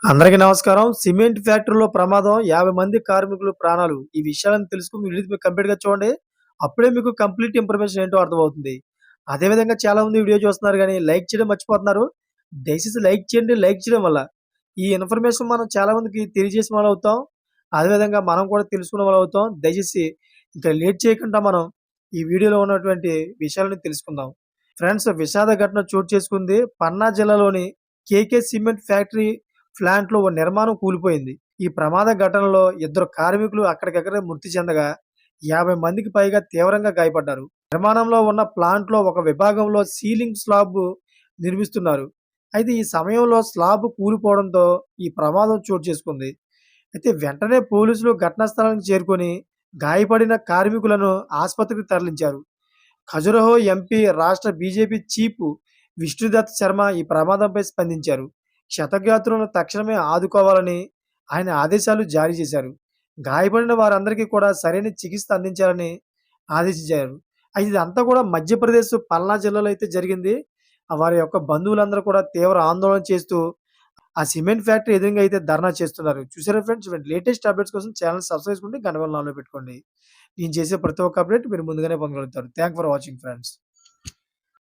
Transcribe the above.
అందరికీ నమస్కారం. సిమెంట్ ఫ్యాక్టరీలో ప్రమాదం 50 మంది కార్మికులు ప్రాణాలు. ఈ విషయాలను తెలుసుకొని వీడియో మీరు కంప్లీట్‌గా చూడండి. అప్పుడే మీకు కంప్లీట్ ఇన్ఫర్మేషన్ ఏంటో అర్థమవుతుంది. అదే విధంగా చాలామంది వీడియో చూస్తున్నారు గానీ లైక్ చేయడం మర్చిపోతున్నారు. దయచేసి లైక్ చేయండి. లైక్ చేయడం వల్ల ఈ ఇన్ఫర్మేషన్ మనం చాలా మందికి తెలియజేసిన వాళ్ళవుతాం. అదేవిధంగా మనం కూడా తెలుసుకున్న వాళ్ళవుతాం. దయచేసి ఇంకా లేట్ చేయకుండా మనం ఈ వీడియోలో ఉన్నటువంటి విషయాలను తెలుసుకుందాం. ఫ్రెండ్స్, విషాద ఘటన చోటు చేసుకుంది పన్నా జిల్లాలోని కేకే సిమెంట్ ఫ్యాక్టరీ ప్లాంట్‌లో ఓ నిర్మాణం కూలిపోయింది. ఈ ప్రమాద ఘటనలో ఇద్దరు కార్మికులు అక్కడికక్కడే మృతి చెందగా 50 మందికి పైగా తీవ్రంగా గాయపడ్డారు. నిర్మాణంలో ఉన్న ప్లాంట్‌లో ఒక విభాగంలో సీలింగ్ స్లాబ్ నిర్మిస్తున్నారు. అయితే ఈ సమయంలో స్లాబ్ కూలిపోవడంతో ఈ ప్రమాదం చోటు చేసుకుంది. అయితే వెంటనే పోలీసులు ఘటనా స్థలానికి చేరుకొని గాయపడిన కార్మికులను ఆసుపత్రికి తరలించారు. ఖజురహో ఎంపీ, రాష్ట్ర బీజేపీ చీఫ్ విష్ణుదత్ శర్మ ఈ ప్రమాదంపై స్పందించారు. క్షతగాత్రులను తక్షణమే ఆదుకోవాలని ఆయన ఆదేశాలు జారీ చేశారు. గాయపడిన వారందరికీ కూడా సరైన చికిత్స అందించాలని ఆదేశించారు. అయితే ఇదంతా కూడా మధ్యప్రదేశ్ పల్నా జిల్లాలో అయితే జరిగింది. వారి యొక్క బంధువులందరూ కూడా తీవ్ర ఆందోళన చేస్తూ ఆ సిమెంట్ ఫ్యాక్టరీ ఎదురుంగా అయితే ధర్నా చేస్తున్నారు. చూసారా ఫ్రెండ్స్? లేటెస్ట్ అప్డేట్స్ కోసం ఛానెల్ సబ్స్క్రైబ్ చేసుకుంటే గంట బెల్ ఆన్‌లో పెట్టుకోండి. నేను చేసే ప్రతి ఒక్క అప్డేట్ మీరు ముందుగానే పొందగలుగుతారు. Thank for watching friends.